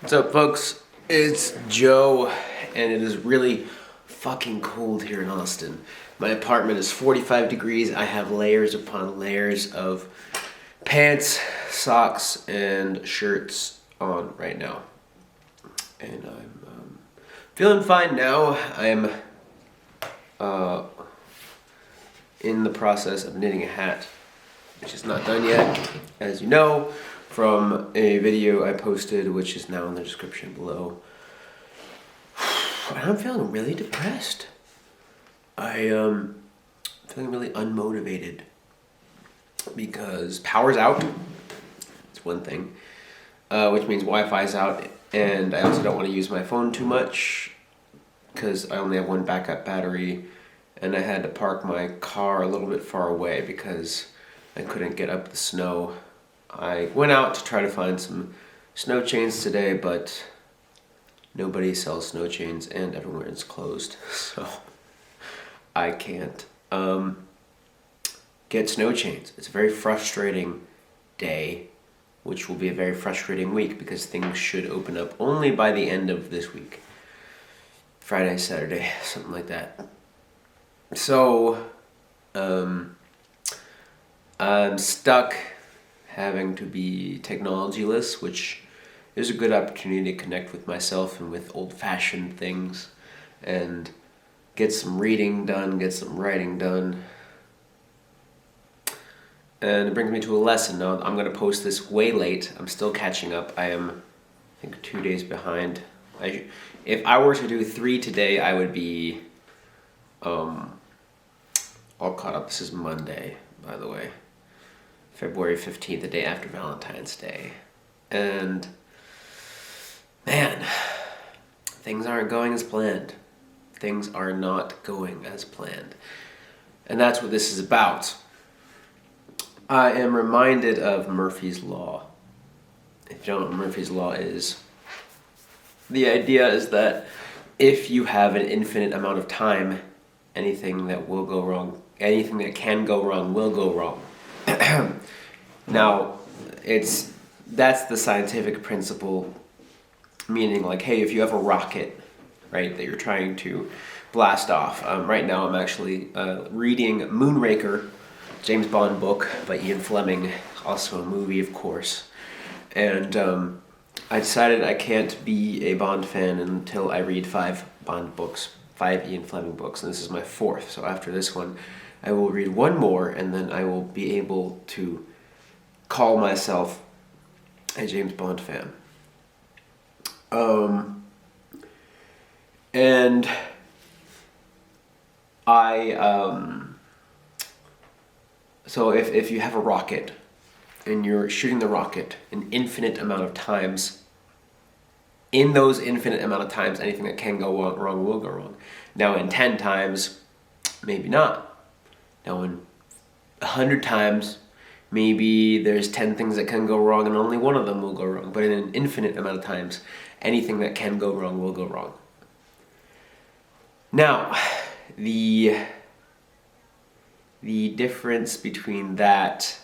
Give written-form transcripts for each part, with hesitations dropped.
What's up, folks? It's Joe, and it is really fucking cold here in Austin. My apartment is 45 degrees. I have layers upon layers of pants, socks, and shirts on right now. And I'm feeling fine now. I'm in the process of knitting a hat, which is not done yet, as you know, from a video I posted, which is now in the description below. I'm feeling really depressed. I'm feeling really unmotivated because power's out. It's one thing, which means Wi-Fi's out, and I also don't want to use my phone too much because I only have one backup battery, and I had to park my car a little bit far away because I couldn't get up the snow. I went out to try to find some snow chains today, but nobody sells snow chains and everywhere is closed, so I can't get snow chains. It's a very frustrating day, which will be a very frustrating week because things should open up only by the end of this week. Friday, Saturday, something like that. So, I'm stuck having to be technologyless, which is a good opportunity to connect with myself and with old-fashioned things and get some reading done, get some writing done. And it brings me to a lesson. Now, I'm going to post this way late. I'm still catching up. I am, I think, 2 days behind. If I were to do 3 today, I would be all caught up. This is Monday, by the way. February 15th, the day after Valentine's Day. And, man, things aren't going as planned. Things are not going as planned. And that's what this is about. I am reminded of Murphy's Law. If you don't know what Murphy's Law is, the idea is that if you have an infinite amount of time, anything that will go wrong, anything that can go wrong will go wrong. Now, that's the scientific principle, meaning like, hey, if you have a rocket, right, that you're trying to blast off. Right now I'm actually reading Moonraker, James Bond book by Ian Fleming, also a movie, of course. And I decided I can't be a Bond fan until I read 5 Bond books, 5 Ian Fleming books, and this is my 4th. So after this one, I will read 1 more, and then I will be able to call myself a James Bond fan. And so if you have a rocket and you're shooting the rocket an infinite amount of times, in those infinite amount of times, anything that can go wrong will go wrong. Now in 10 times, maybe not. Now in 100 times, maybe there's 10 things that can go wrong and only one of them will go wrong. But in an infinite amount of times, anything that can go wrong will go wrong. Now, the difference between that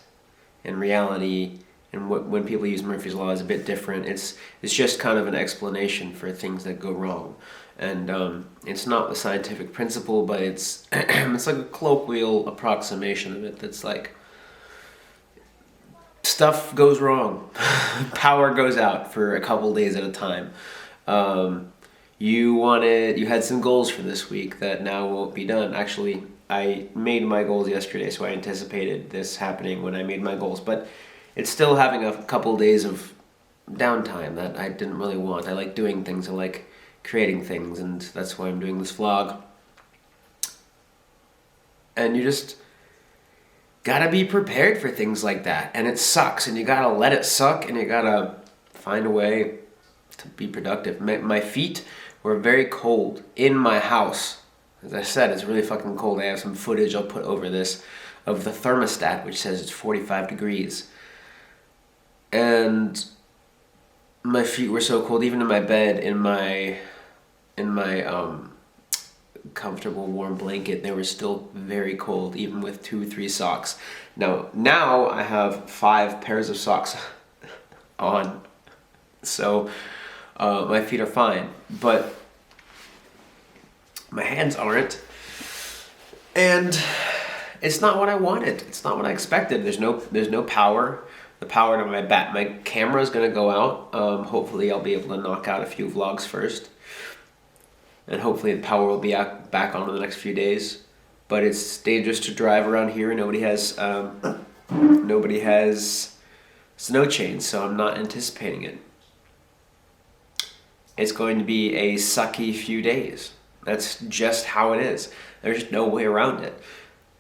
and reality and when people use Murphy's Law is a bit different. It's just kind of an explanation for things that go wrong. And it's not the scientific principle, but it's it's like a colloquial approximation of it that's like, stuff goes wrong. Power goes out for a couple days at a time. You had some goals for this week that now won't be done. Actually, I made my goals yesterday, so I anticipated this happening when I made my goals, but it's still having a couple days of downtime that I didn't really want. I like doing things, I like creating things, and that's why I'm doing this vlog. And you just gotta be prepared for things like that, and it sucks, and you gotta let it suck, and you gotta find a way to be productive. My feet were very cold in my house. As I said, it's really fucking cold. I have some footage I'll put over this of the thermostat, which says it's 45 degrees. And my feet were so cold, even in my bed, in my comfortable warm blanket, they were still very cold, even with 2-3 socks. Now I have 5 pairs of socks on. So My feet are fine, but my hands aren't. And it's not what I wanted. It's not what I expected. There's no power. The power to my camera is gonna go out. Hopefully I'll be able to knock out a few vlogs first. And hopefully the power will be back on in the next few days. But it's dangerous to drive around here. Nobody has snow chains, so I'm not anticipating it. It's going to be a sucky few days. That's just how it is. There's no way around it.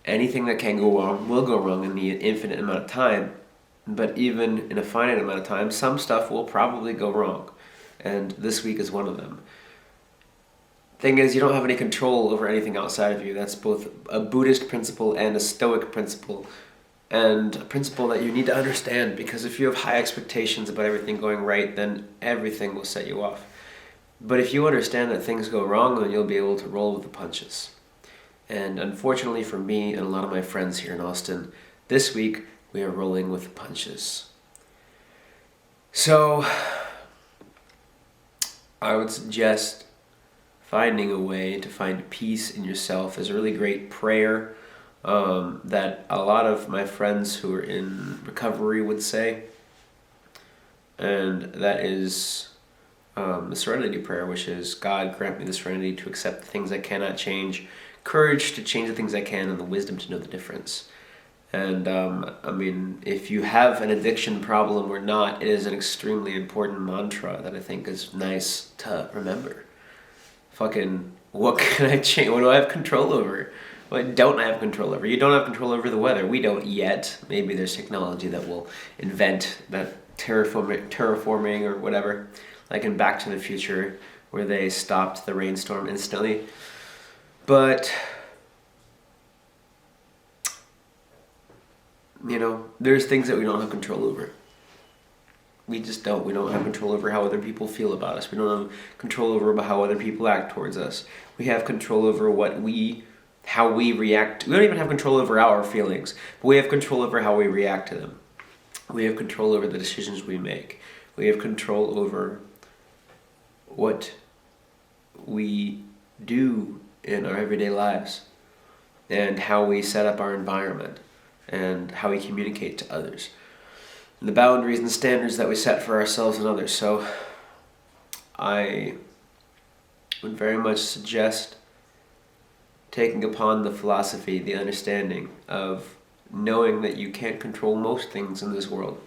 Anything that can go wrong will go wrong in the infinite amount of time. But even in a finite amount of time, some stuff will probably go wrong. And this week is one of them. Thing is, you don't have any control over anything outside of you. That's both a Buddhist principle and a Stoic principle. And a principle that you need to understand, because if you have high expectations about everything going right, then everything will set you off. But if you understand that things go wrong, then you'll be able to roll with the punches. And unfortunately for me and a lot of my friends here in Austin, this week we are rolling with the punches. So I would suggest finding a way to find peace in yourself. There's a really great prayer that a lot of my friends who are in recovery would say, and that is the Serenity Prayer, which is, God, grant me the serenity to accept the things I cannot change, courage to change the things I can, and the wisdom to know the difference. And I mean, if you have an addiction problem or not, it is an extremely important mantra that I think is nice to remember. Fucking, what can I change? What do I have control over? What don't I have control over? You don't have control over the weather. We don't yet. Maybe there's technology that will invent that terraforming or whatever, like in Back to the Future, where they stopped the rainstorm instantly. But, you know, there's things that we don't have control over. We just don't. We don't have control over how other people feel about us. We don't have control over how other people act towards us. We have control over how we react. We don't even have control over our feelings, but we have control over how we react to them. We have control over the decisions we make. We have control over what we do in our everyday lives and how we set up our environment and how we communicate to others. And the boundaries and standards that we set for ourselves and others. So I would very much suggest taking upon the philosophy, the understanding of knowing that you can't control most things in this world.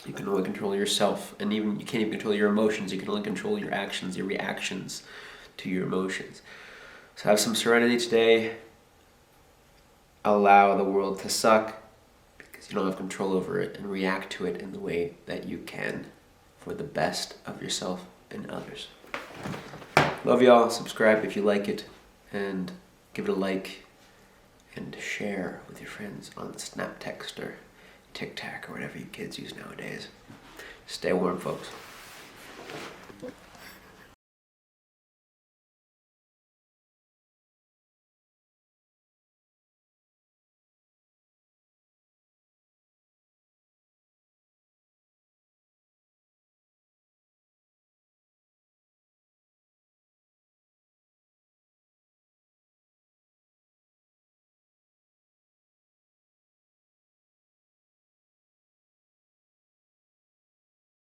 You can only control yourself, and even you can't even control your emotions. You can only control your actions, your reactions to your emotions. So have some serenity today. Allow the world to suck, because you don't have control over it, and react to it in the way that you can for the best of yourself and others. Love y'all. Subscribe if you like it, and give it a like, and share with your friends on Snap Text or TikTok or whatever you kids use nowadays. Stay warm, folks.